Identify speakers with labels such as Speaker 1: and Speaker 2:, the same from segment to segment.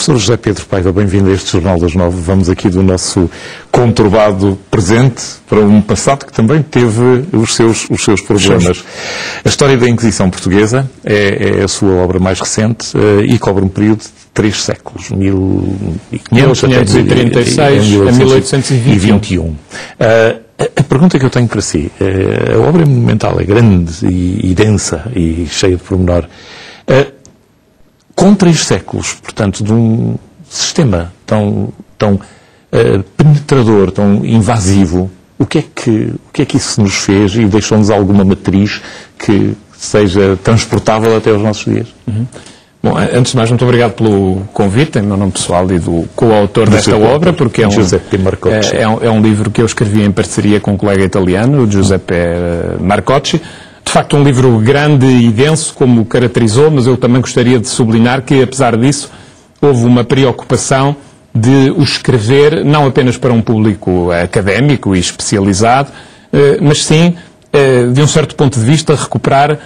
Speaker 1: Professor José Pedro Paiva, bem-vindo a este Jornal das 9. Vamos aqui do nosso conturbado presente para um passado que também teve os seus problemas. A história da Inquisição Portuguesa é a sua obra mais recente e cobre um período de 3 séculos,
Speaker 2: 1536 a 1821.
Speaker 1: A pergunta que eu tenho para si, a obra é monumental, é grande e densa e cheia de pormenor. Com 3 séculos, portanto, de um sistema tão penetrador, tão invasivo, o que é que isso nos fez e deixou-nos alguma matriz que seja transportável até aos nossos dias?
Speaker 2: Bom, antes de mais, muito obrigado pelo convite, em meu nome pessoal e do coautor desta obra, porque é um livro que eu escrevi em parceria com um colega italiano, o Giuseppe Marcocci. De facto, um livro grande e denso, como caracterizou, mas eu também gostaria de sublinhar que, apesar disso, houve uma preocupação de o escrever não apenas para um público académico e especializado, mas sim, de um certo ponto de vista, recuperar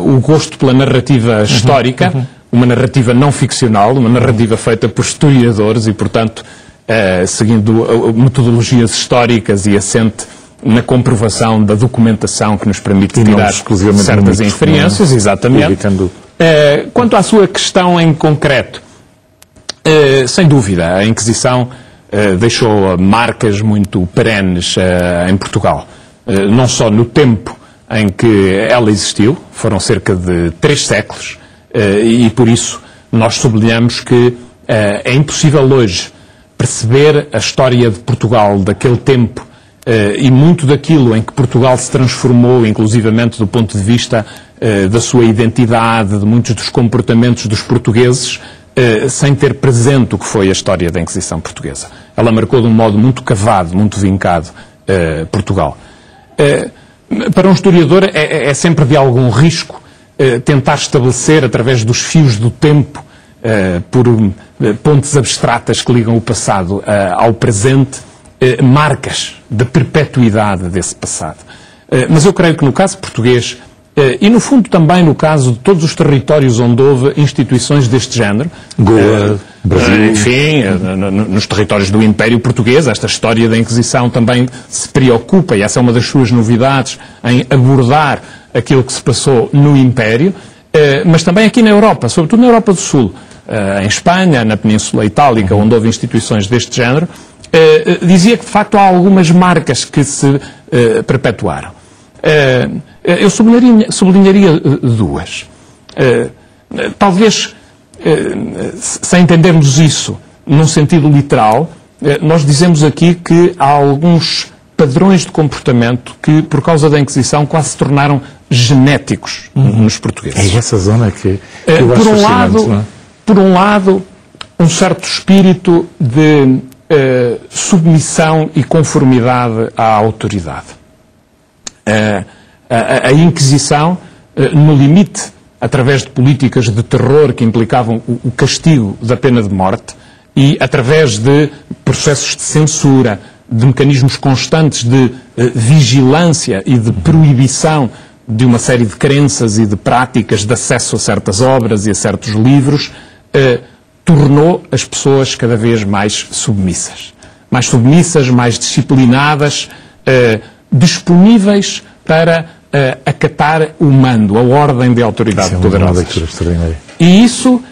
Speaker 2: o gosto pela narrativa histórica, uma narrativa não ficcional, uma narrativa feita por historiadores e, portanto, seguindo metodologias históricas e assente na comprovação da documentação que nos permite tirar certas inferências, exatamente. Quanto à sua questão em concreto, sem dúvida, a Inquisição deixou marcas muito perenes em Portugal. Não só no tempo em que ela existiu, foram cerca de 3 séculos, e por isso nós sublinhamos que é impossível hoje perceber a história de Portugal daquele tempo e muito daquilo em que Portugal se transformou, inclusivamente do ponto de vista da sua identidade, de muitos dos comportamentos dos portugueses, sem ter presente o que foi a história da Inquisição Portuguesa. Ela marcou de um modo muito cavado, muito vincado Portugal. Para um historiador é sempre de algum risco tentar estabelecer, através dos fios do tempo, por pontes abstratas que ligam o passado ao presente, marcas de perpetuidade desse passado. Mas eu creio que no caso português, e no fundo também no caso de todos os territórios onde houve instituições deste género,
Speaker 1: Goa, Brasil,
Speaker 2: enfim, nos territórios do Império Português, esta história da Inquisição também se preocupa, e essa é uma das suas novidades, em abordar aquilo que se passou no Império, mas também aqui na Europa, sobretudo na Europa do Sul, em Espanha, na Península Itálica, onde houve instituições deste género. Dizia que, de facto, há algumas marcas que se perpetuaram. Eu sublinharia 2. Talvez, sem entendermos isso num sentido literal, nós dizemos aqui que há alguns padrões de comportamento que, por causa da Inquisição, quase se tornaram genéticos nos portugueses.
Speaker 1: É essa zona que eu acho fascinante, não é?
Speaker 2: Por um lado, um certo espírito de submissão e conformidade à autoridade. A Inquisição, no limite, através de políticas de terror que implicavam o castigo da pena de morte e através de processos de censura, de mecanismos constantes de vigilância e de proibição de uma série de crenças e de práticas de acesso a certas obras e a certos livros, tornou as pessoas cada vez mais submissas, mais disciplinadas, disponíveis para acatar o mando, a ordem de autoridade poderosa. E isso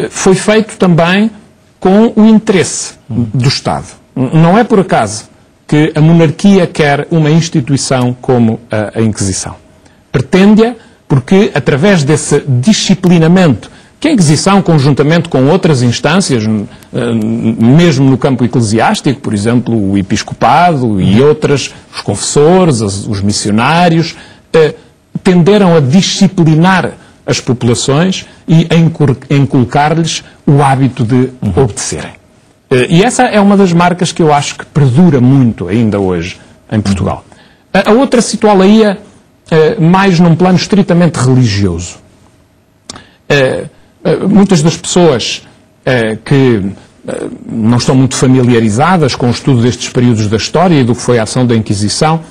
Speaker 2: foi feito também com o interesse do Estado. Não é por acaso que a monarquia quer uma instituição como a Inquisição. Pretende-a porque, através desse disciplinamento que a Inquisição, conjuntamente com outras instâncias, mesmo no campo eclesiástico, por exemplo, o episcopado e outras, os confessores, os missionários, tenderam a disciplinar as populações e a inculcar-lhes o hábito de obedecerem. E essa é uma das marcas que eu acho que perdura muito ainda hoje em Portugal. A outra situá-la-ia mais num plano estritamente religioso. Muitas das pessoas que não estão muito familiarizadas com o estudo destes períodos da história e do que foi a ação da Inquisição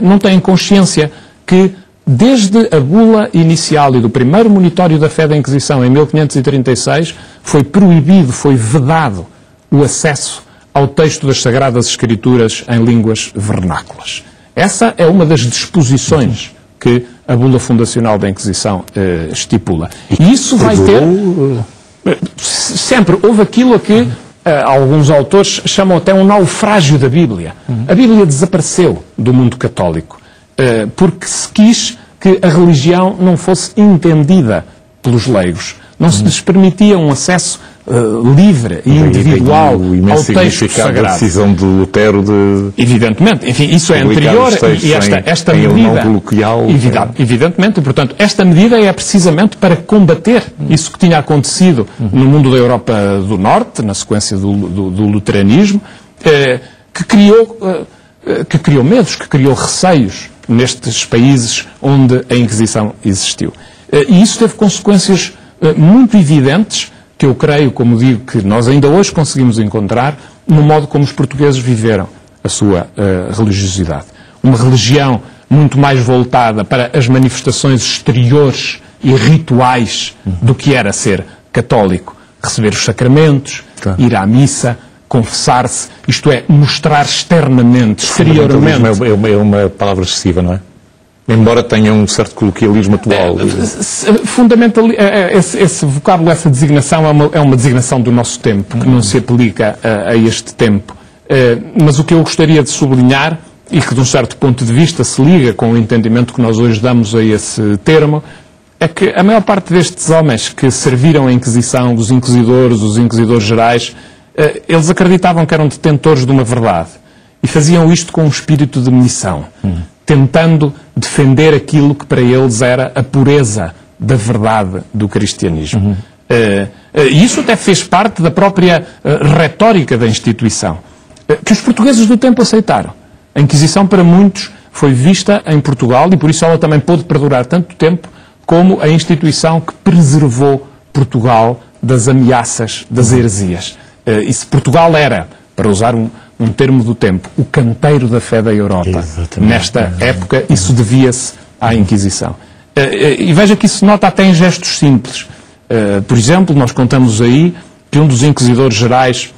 Speaker 2: não têm consciência que desde a bula inicial e do primeiro monitório da fé da Inquisição, em 1536, foi proibido, foi vedado o acesso ao texto das Sagradas Escrituras em línguas vernáculas. Essa é uma das disposições que a bula fundacional da Inquisição estipula. E isso vai ter... Sempre houve aquilo a que alguns autores chamam até um naufrágio da Bíblia. A Bíblia desapareceu do mundo católico porque se quis que a religião não fosse entendida pelos leigos. Não se lhes permitia um acesso livre e individual ao texto sagrado.
Speaker 1: Da decisão de Lutero de...
Speaker 2: Evidentemente. Enfim, isso é anterior e esta medida...
Speaker 1: coloquial,
Speaker 2: evidentemente. E, portanto, esta medida é precisamente para combater isso que tinha acontecido no mundo da Europa do Norte, na sequência do luteranismo, que criou medos, que criou receios nestes países onde a Inquisição existiu. E isso teve consequências muito evidentes, que eu creio, como digo, que nós ainda hoje conseguimos encontrar no modo como os portugueses viveram a sua religiosidade. Uma religião muito mais voltada para as manifestações exteriores e rituais do que era ser católico. Receber os sacramentos, ir à missa, confessar-se, isto é, mostrar externamente, exteriormente...
Speaker 1: É uma palavra excessiva, não é? Embora tenha um certo coloquialismo atual.
Speaker 2: Esse vocábulo, essa designação é uma designação do nosso tempo, que não se aplica a este tempo. Mas o que eu gostaria de sublinhar, e que de um certo ponto de vista se liga com o entendimento que nós hoje damos a esse termo, é que a maior parte destes homens que serviram a Inquisição, os inquisidores gerais, eles acreditavam que eram detentores de uma verdade. E faziam isto com um espírito de missão. Tentando defender aquilo que para eles era a pureza da verdade do cristianismo. E isso até fez parte da própria retórica da instituição, que os portugueses do tempo aceitaram. A Inquisição, para muitos, foi vista em Portugal, e por isso ela também pôde perdurar tanto tempo, como a instituição que preservou Portugal das ameaças das heresias. E se Portugal era, para usar um termo do tempo, o canteiro da fé da Europa. Exatamente. Nesta época, isso devia-se à Inquisição. E veja que isso se nota até em gestos simples. Por exemplo, nós contamos aí que um dos inquisidores gerais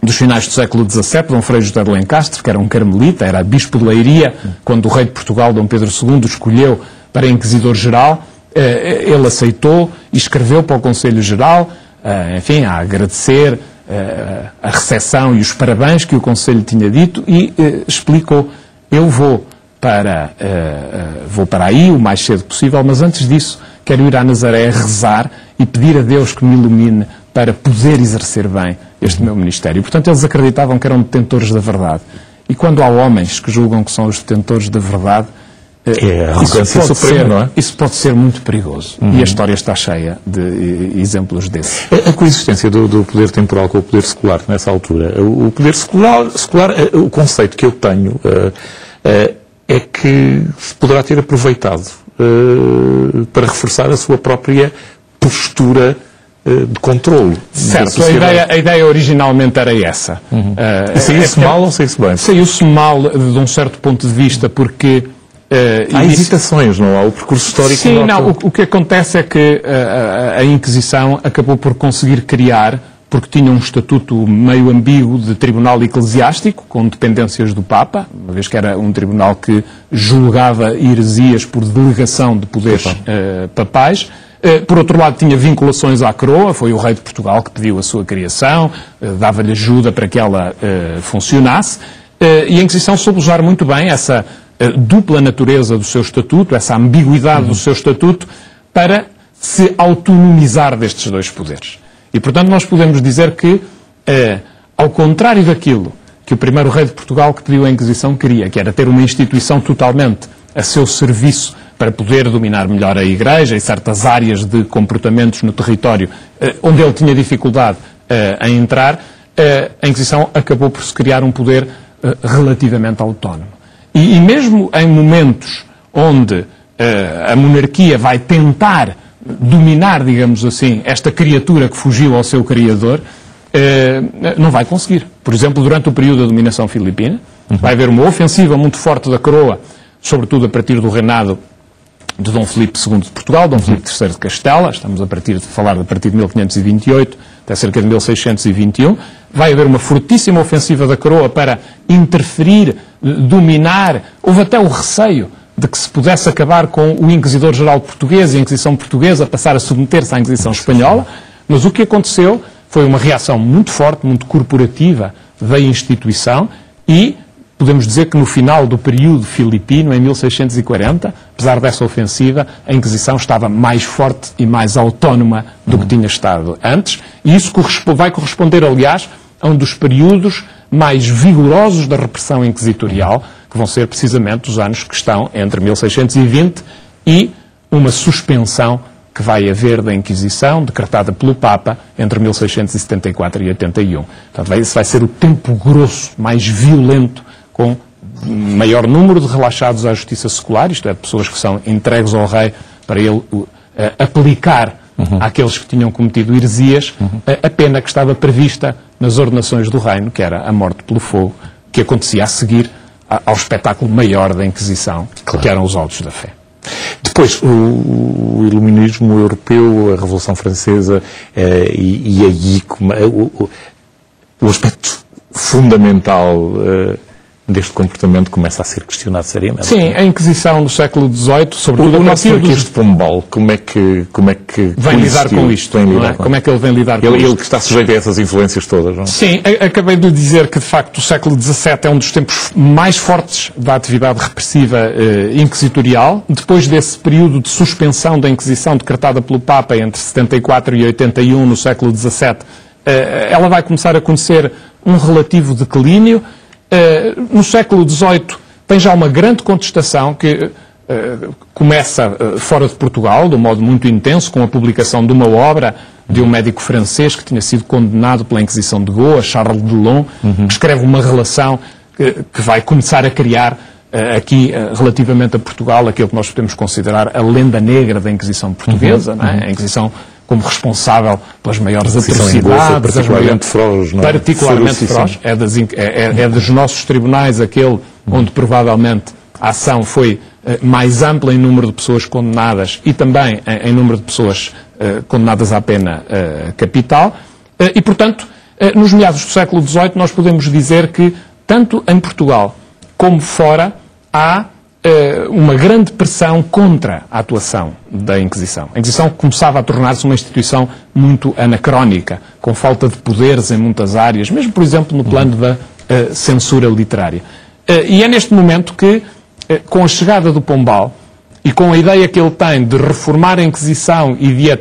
Speaker 2: dos finais do século XVII, Dom Frei José de Lencastre, que era um carmelita, era bispo de Leiria, quando o rei de Portugal, Dom Pedro II, escolheu para inquisidor geral, ele aceitou e escreveu para o Conselho Geral, enfim, a agradecer a recepção e os parabéns que o Conselho tinha dito e explicou: eu vou para aí o mais cedo possível, mas antes disso quero ir a Nazaré rezar e pedir a Deus que me ilumine para poder exercer bem este meu ministério. Portanto, eles acreditavam que eram detentores da verdade. E quando há homens que julgam que são os detentores da verdade, isso pode ser muito perigoso. E a história está cheia de exemplos desses.
Speaker 1: A coexistência do poder temporal com o poder secular nessa altura. O poder secular, o conceito que eu tenho é que se poderá ter aproveitado para reforçar a sua própria postura de controle.
Speaker 2: Certo, a ideia originalmente era essa.
Speaker 1: E saiu-se mal ou saiu-se bem?
Speaker 2: Saiu-se mal de um certo ponto de vista, porque...
Speaker 1: há hesitações, não há? O percurso histórico...
Speaker 2: Sim, não. O que acontece é que a Inquisição acabou por conseguir criar, porque tinha um estatuto meio ambíguo de tribunal eclesiástico, com dependências do Papa, uma vez que era um tribunal que julgava heresias por delegação de poderes papais. Por outro lado, tinha vinculações à coroa, foi o rei de Portugal que pediu a sua criação, dava-lhe ajuda para que ela funcionasse, e a Inquisição soube usar muito bem essa dupla natureza do seu estatuto, essa ambiguidade do seu estatuto, para se autonomizar destes dois poderes. E, portanto, nós podemos dizer que, ao contrário daquilo que o primeiro rei de Portugal que pediu a Inquisição queria, que era ter uma instituição totalmente a seu serviço para poder dominar melhor a Igreja e certas áreas de comportamentos no território onde ele tinha dificuldade em entrar, a Inquisição acabou por se criar um poder relativamente autónomo. E mesmo em momentos onde a monarquia vai tentar dominar, digamos assim, esta criatura que fugiu ao seu criador, não vai conseguir. Por exemplo, durante o período da dominação filipina, vai haver uma ofensiva muito forte da coroa, sobretudo a partir do reinado de Dom Filipe II de Portugal, Dom Filipe III de Castela, estamos a falar a partir de 1528 até cerca de 1621, vai haver uma fortíssima ofensiva da coroa para interferir, dominar, houve até o receio de que se pudesse acabar com o Inquisidor-Geral português e a Inquisição portuguesa passar a submeter-se à Inquisição espanhola, mas o que aconteceu foi uma reação muito forte, muito corporativa da instituição e podemos dizer que no final do período filipino, em 1640, apesar dessa ofensiva, a Inquisição estava mais forte e mais autónoma do que tinha estado antes, e isso vai corresponder, aliás, a um dos períodos mais vigorosos da repressão inquisitorial, que vão ser precisamente os anos que estão entre 1620 e uma suspensão que vai haver da Inquisição, decretada pelo Papa, entre 1674 e 81. Portanto, esse vai ser o tempo grosso, mais violento, com maior número de relaxados à justiça secular, isto é, pessoas que são entregues ao rei para ele aplicar àqueles que tinham cometido heresias a pena que estava prevista nas ordenações do reino, que era a morte pelo fogo, que acontecia a seguir ao espetáculo maior da Inquisição, que eram os autos da fé.
Speaker 1: Depois, o iluminismo europeu, a Revolução Francesa e aí o aspecto fundamental deste comportamento começa a ser questionado seriamente.
Speaker 2: Sim, a Inquisição do século XVIII, sobretudo
Speaker 1: o nosso Marquês de Pombal, como é que
Speaker 2: vem lidar com isto? Como é que ele vem lidar com isto?
Speaker 1: Ele que está sujeito a essas influências todas, não é?
Speaker 2: Sim, acabei de dizer que, de facto, o século XVII é um dos tempos mais fortes da atividade repressiva inquisitorial. Depois desse período de suspensão da Inquisição decretada pelo Papa entre 74 e 81, no século XVII, ela vai começar a conhecer um relativo declínio. No século XVIII tem já uma grande contestação que começa fora de Portugal, de um modo muito intenso, com a publicação de uma obra de um médico francês que tinha sido condenado pela Inquisição de Goa, Charles Delon, que escreve uma relação que vai começar a criar aqui, relativamente a Portugal, aquilo que nós podemos considerar a lenda negra da Inquisição portuguesa, não é? A Inquisição como responsável pelas maiores atrocidades,
Speaker 1: particularmente feroz, não é?
Speaker 2: Particularmente feroz. É dos nossos tribunais aquele onde provavelmente a ação foi mais ampla em número de pessoas condenadas e também em número de pessoas condenadas à pena capital. E, portanto, nos meados do século XVIII nós podemos dizer que, tanto em Portugal como fora, há uma grande pressão contra a atuação da Inquisição. A Inquisição começava a tornar-se uma instituição muito anacrónica, com falta de poderes em muitas áreas, mesmo, por exemplo, no plano da censura literária. E é neste momento que, com a chegada do Pombal e com a ideia que ele tem de reformar a Inquisição e de a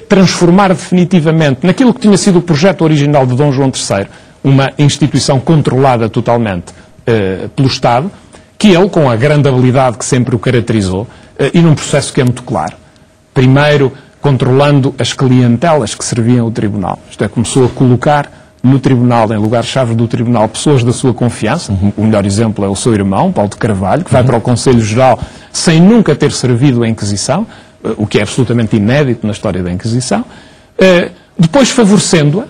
Speaker 2: transformar definitivamente naquilo que tinha sido o projeto original de Dom João III, uma instituição controlada totalmente pelo Estado, que ele, com a grande habilidade que sempre o caracterizou, e num processo que é muito claro. Primeiro, controlando as clientelas que serviam o Tribunal. Isto é, começou a colocar no Tribunal, em lugar-chave do Tribunal, pessoas da sua confiança. O melhor exemplo é o seu irmão, Paulo de Carvalho, que vai para o Conselho Geral sem nunca ter servido a Inquisição, o que é absolutamente inédito na história da Inquisição. Depois favorecendo-a,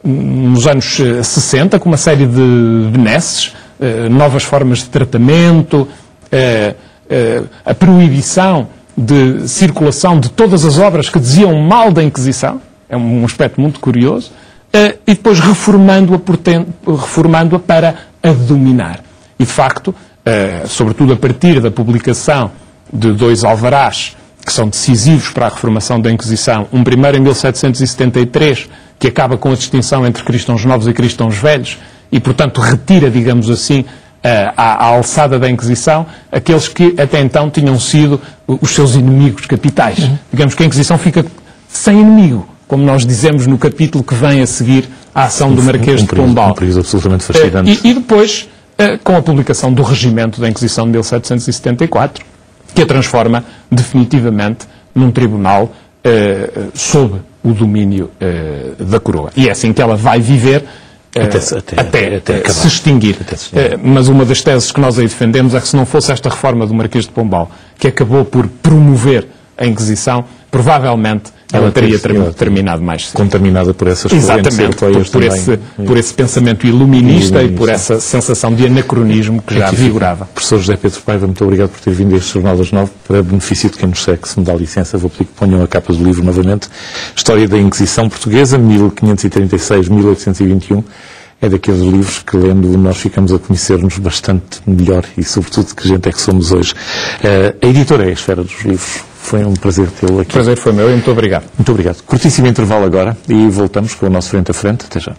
Speaker 2: nos anos 60, com uma série de benesses, novas formas de tratamento, a proibição de circulação de todas as obras que diziam mal da Inquisição, é um aspecto muito curioso, e depois reformando-a para a dominar. E, de facto, sobretudo a partir da publicação de dois alvarás que são decisivos para a reformação da Inquisição, um primeiro em 1773, que acaba com a distinção entre cristãos novos e cristãos velhos, e, portanto, retira, digamos assim, à alçada da Inquisição aqueles que até então tinham sido os seus inimigos capitais. Digamos que a Inquisição fica sem inimigo, como nós dizemos no capítulo que vem a seguir à ação do Marquês de Pombal.
Speaker 1: Um período absolutamente fascinante.
Speaker 2: E depois, com a publicação do Regimento da Inquisição de 1774, que a transforma definitivamente num tribunal sob o domínio da coroa. E é assim que ela vai viver até se extinguir. Mas uma das teses que nós aí defendemos é que, se não fosse esta reforma do Marquês de Pombal, que acabou por promover a Inquisição, provavelmente ela teria terminado mais cedo.
Speaker 1: Contaminada por essas
Speaker 2: exatamente, por esse pensamento iluminista e por essa sensação de anacronismo que já vigorava.
Speaker 1: Professor José Pedro Paiva, muito obrigado por ter vindo a este Jornal das 9. Para benefício de quem nos segue, se me dá licença, vou pedir que ponham a capa do livro novamente. História da Inquisição Portuguesa, 1536-1821. É daqueles livros que, lendo, nós ficamos a conhecer-nos bastante melhor e, sobretudo, que gente é que somos hoje. A editora é a Esfera dos Livros. Foi um prazer tê-lo aqui.
Speaker 2: O prazer foi meu e muito obrigado.
Speaker 1: Muito obrigado. Curtíssimo intervalo agora e voltamos com o nosso Frente a Frente. Até já.